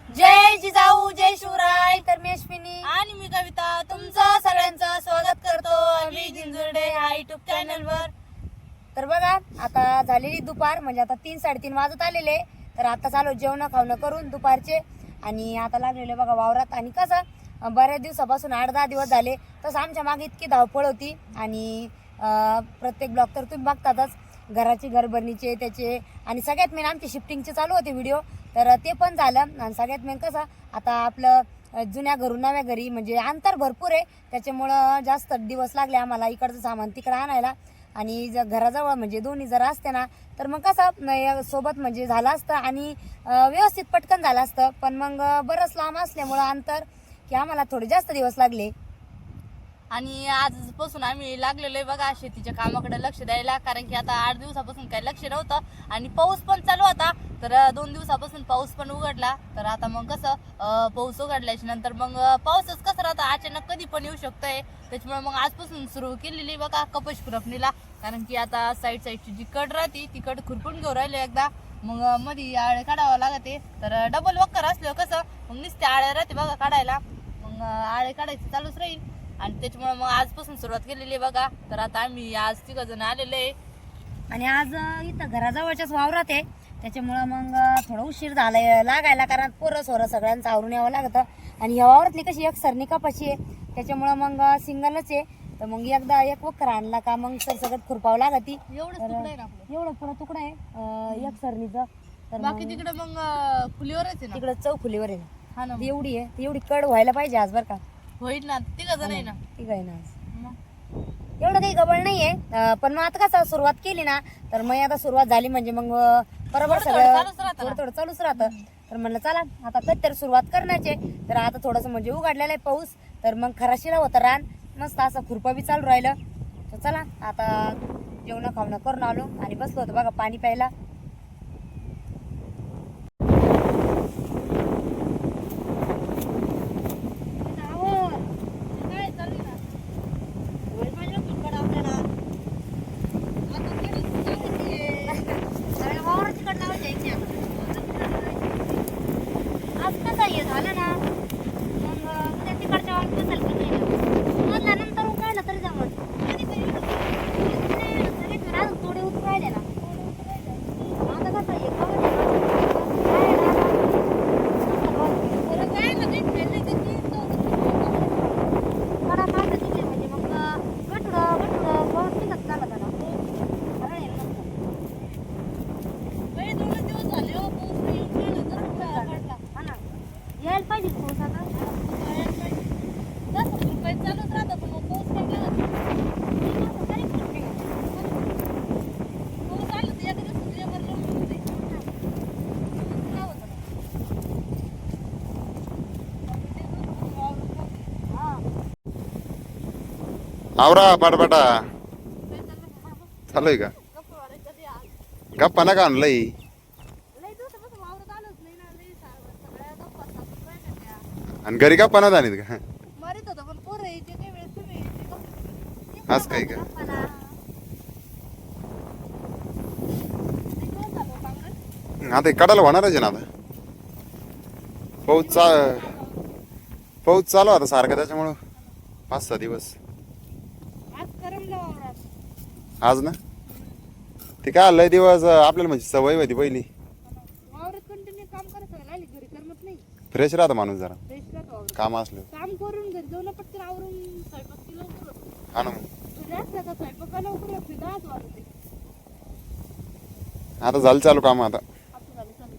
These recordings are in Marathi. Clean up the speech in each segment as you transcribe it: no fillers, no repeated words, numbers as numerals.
जय जिजाऊ जय शिवराय. तर मी अश्विनी आणि मी कविता तुमचं सगळ्यांचं स्वागत करतो आम्ही जिंजुर्डे हा युट्यूब चॅनल वर. तर बघा आता झालेली दुपार म्हणजे आता 3-3:30 वाजत आलेले. तर आता चालू जेवण खावणं करून दुपारचे आणि आता लागलेले बघा वावरात. आणि कसं बऱ्याच दिवसापासून 8-10 दिवस झाले तसं आमच्या मागे इतकी धावपळ होती आणि प्रत्येक ब्लॉग तर तुम्ही बघतातच घराची घरभरणीचे त्याचे आणि सगळ्यात मेन आमची शिफ्टिंगचे चालू होते व्हिडिओ. तर ते पण झालं आणि सगळ्यात मेन कसं आता आपलं जुन्या घरून नव्या घरी म्हणजे अंतर भरपूर आहे त्याच्यामुळं जास्त दिवस लागले आम्हाला इकडचं सामान तिकडं आणायला. आणि जर घराजवळ म्हणजे दोन्ही जर असते ना तर मग कसं सोबत म्हणजे झालं असतं आणि व्यवस्थित पटकन झालं असतं. पण मग बरंच लांब असल्यामुळं अंतर की आम्हाला थोडे जास्त दिवस लागले. आणि आजपासून आम्ही लागलेलो आहे बघा शेतीच्या कामाकडे लक्ष द्यायला, कारण की आता 8 दिवसापासून काही लक्ष नव्हतं आणि पाऊस पण चालू होता. तर 2 दिवसापासून पाऊस पण उघडला. तर आता मग कसं पाऊस उघडल्याच्या नंतर मग पाऊसच कसं राहतं अचानक कधी पण येऊ शकतोय. त्याच्यामुळे मग आजपासून सुरू केलेली बघा कपश खुरपणीला, कारण की आता साईडची जी कड राहते ती कड खुरपून घेऊ राहिले एकदा. मग मध्ये आळे काढावं लागते. तर डबल वक्कर असल्यावर कसं मग नुसते आळे राहते बघा काढायला, मग आळे काढायचे चालूच राहील. आणि त्याच्यामुळे मग आजपासून सुरुवात केलेली आहे बघा. तर आता आम्ही आज 3 जण आलेले आहे आणि आज इथं घराजवळच्याच वावरात आहे त्याच्यामुळं मग थोडं उशीर झालाय लागायला, कारण पोरं सोरं सगळ्यांचं आवरून यावं लागतं. आणि ह्या वावरातली कशी एक सरणी कपाशी आहे त्याच्यामुळं मग सिंगलच आहे. तर मग एकदा एक वक्कर आणला का मग सर सगळं खुरपावं लागती. एवढंच तुकडं आहे ना आपलं. एवढं पुरा तुकडा आहे एक सरणीचं. तर बाकी तिकडे मग खुलीवरच आहे ना. तिकडं चौफुलीवर आहे. हा ना, ती एवढी आहे ती एवढी कड व्हायला पाहिजे आज बरं का. होईल ना 3 जण आहे ना. ठीक आहे ना आज मग एवढं काही गबळ नाहीये. पण मग आता कसं सुरुवात केली ना तर मग आता सुरुवात झाली म्हणजे मग बरोबर थोडं सगळं चालूच राहतं ना. थोडं चालूच राहतं. तर म्हणलं चला आता कधीतरी सुरुवात करण्याचे. तर आता थोडंसं म्हणजे उघडलेलं आहे पाऊस. तर मग खराशीला होतं रान मस्त असं खुरपा बी चालू राहिलं. तर चला आता जेवण खावणं करून आलो आणि बसलो होतो बघा पाणी प्यायला. काय चालू आहे ना. आज कसं हे झालं ना मग त्या तिकडच्या वाट बसायला पण नाही ना. मधल्या नंतर काढलं तरी जमत. सगळे घर अजून थोडे उतरून राहिले ना. आता कसं हे गवत आहे ना, बरं काय ना काही खायला किती कडा काढलं तिथे म्हणजे मग गठुडं गवत निघत झालं त्याला. खरं आहे ना. काही 2 दिवस झाले हो पाऊस नाही येऊन राहिला. तर पडला. हा ना यायला पाहिजे पाऊस आता. जास्त खुरपायचं चालूच राहतं पण मग पाऊस काय लागत नाही. तरी खूप नाही. पाऊस आला तर एका दिवसात लेबर लावून होते. आवरा पाटपाटा चालू आहे का? गप्पा नका आणलंय. लई दिवसापासून वावरात आलोच नाही ना. लई सगळ्या गप्पा सासूच राहिल्या त्या. आणि घरी गप्पा नव्हता आणत का? मारित होता पण पोरं यायचे काही वेळेस तुम्ही यायचे. असं काही का? आता कडाला होणारच आहे ना आता. पाऊस चालू आता सारखा त्याच्यामुळं 5-6 दिवस. आज करमलं वावरात. आज ना ते काय लय दिवस आपल्याला म्हणजे सवय होती पहिली. वावरात कंटिन्यू काम करायचं लागली घरी करमत नाही. फ्रेश राहतं माणूस जरा फ्रेश राहतो वावरात. काम असलं. काम करून घरी जाऊन पटकन आवरून स्वयंपाक केला लवकर होतो. हा ना मग. घरी असला का स्वयंपाक लवकर होत नाही. 10 वाजते. आता झालं चालू काम आता. असं झालं चालू.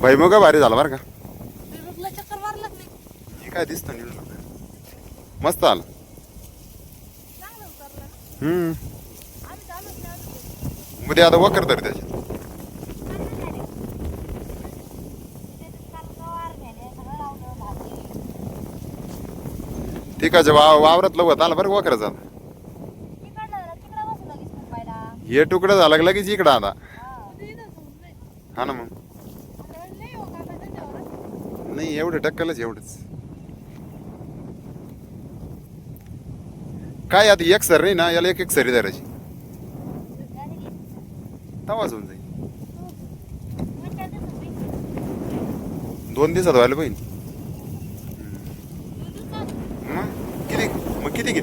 भैमुग भारी झाला बरं का. फेसबुकला चक्कर मारलाच नाही. हे काय दिसतं न्यूज मस्त आलं. चांगलं उतरलं ना. हम्म आम्ही चालूच नाही. उद्या आता वकर तरी त्याच्यात तिकडच्या वावरात लवत आलं बरं वकर झालं. हे तुकडं झालं की लगेच इकडं आता. हा ना मग. नाही एवढं टक्कलच एवढंच काय आता एक सर नाही ना याला एक सरी धरायची. तवाच होऊन जाईल. 2 दिवसात व्हायला पाहिजे. मग किती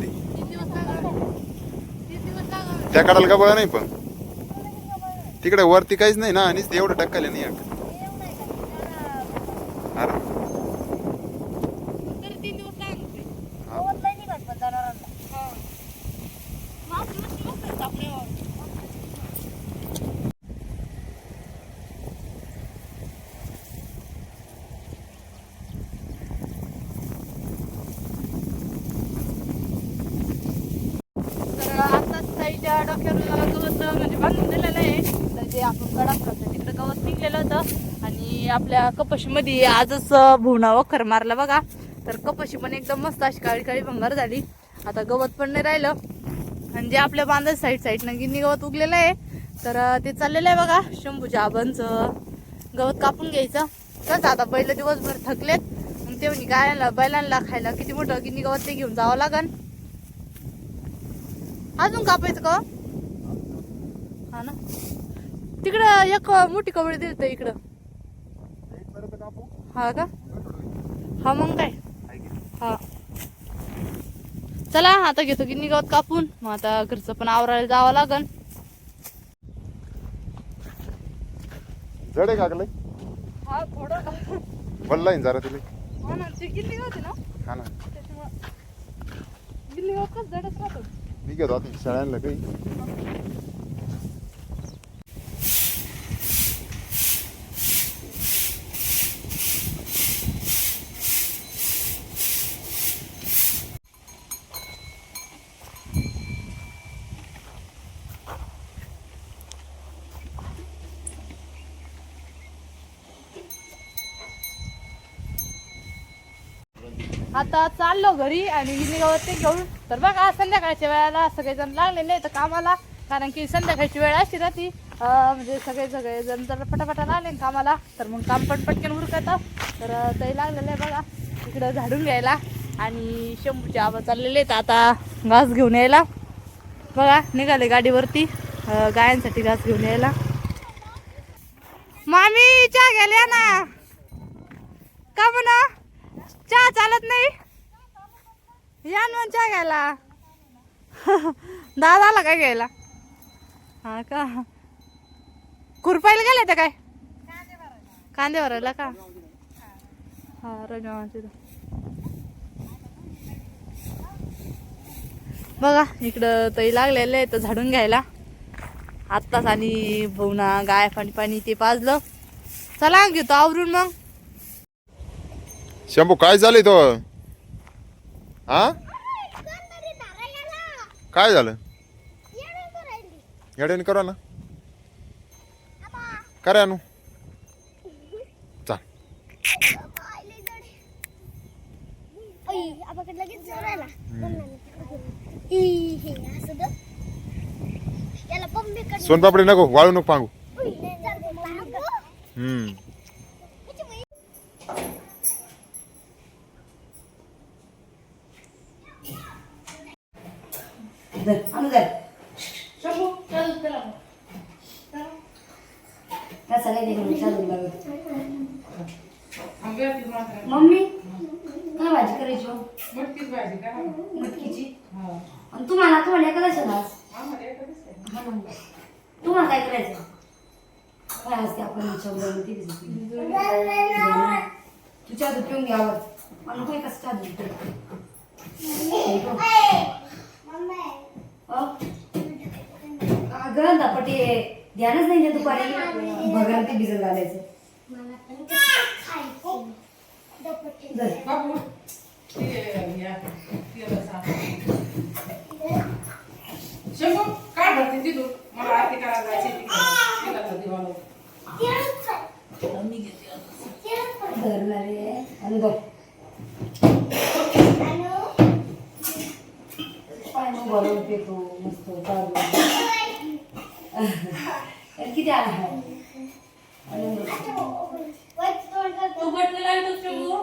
त्या काढायला का बघा नाही पण तिकडे वरती काहीच नाही ना आणि एवढं टक्काले नाही अरे ताईच्या डोक्यावर गवत म्हणजे बांधून दिलेलं आहे. तर जे आपण गडात तिकडे गवत निघलेलं होतं आणि आपल्या कपाशीमध्ये आजच भुवना वखर मारला बघा. तर कपाशी पण एकदम मस्त अशी काळी काळी भंगार झाली. आता गवत पण नाही राहिलं आणि जे आपल्या बांधा साईडनं गिन्नी गवत उगलेलं आहे तर ते चाललेलं आहे बघा. शंभूच्या आबांचं गवत कापून घ्यायचं. कसं आता पहिलं दिवसभर थकलेत मग ते म्हणे बैलांना खायला किती मोठं गिन्नी गवत ते घेऊन जावं लागन. अजून कापायचं का हा ना. तिकडं एक मोठी कवळी दिली तर इकडं हा का. हा मग काय हा चला आता घेतो गिन्नी गवत कापून. मग आता घरचं पण आवरायला जावं लागन. जड आहे कागलं हा थोडं वल्ला जरा तुला. हा ना ते गिन्नी गवत आहे ना हा ना त्याच्यामुळं गिन्नी गवत कसं जडच राहतो. मी घेतो आता शाळांना काही. आता चाललो घरी आणि गिन्नी गवत ते घेऊन. तर बघा संध्याकाळच्या वेळेला सगळेजण लागलेले आहेत कामाला कारण की संध्याकाळची वेळ अशी राहती म्हणजे सगळेजण जर पटापटा लागले कामाला तर मग काम पण पटकन उरकतं. तर ते लागलेलं आहे बघा इकडं झाडून घ्यायला आणि शंभूचे आबा चाललेले आहेत आता घास घेऊन यायला. बघा निघाले गाडीवरती गायांसाठी घास घेऊन यायला. मामी चहा घ्यायला या ना का म्हणा चहा चालत नाही. या ना चहा घ्यायला. दादाला काय घ्यायला हा का. खुरपायला गेले तर काय कांदे भरायला का हा रंगावांचे. बघा इकडं तई लागलेलं आहे तर झाडून घ्यायला आत्ताच आणि भुवना गाय पाणी ते पाजलं. चला घेतो आवरून मग. शंभू काय झालंय तो हा काय झालं येड्याने करा ना करा नू चाल. सोनपापडी नको वाळू नको पांगू. मम्मी काय भाजी करायची मटकीची. आणि तुम्हाला एखादा तुम्हाला काय करायचं काय असते आपण तुझ्या दूध पिऊन घ्यावं मला काही कसं गरम धपाटे ध्यानच नाही दुपारी भगवान ते भिजत घालायचं. काय भरते तिथून मला आरती करायला जायची किती आला तू बटन लावतो शंभू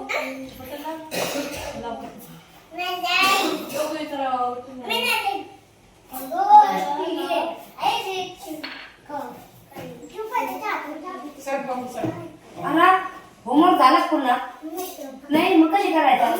पाहूसाठी. अरे होमवर्क झाला पुन्हा नाही मग कशी करायचा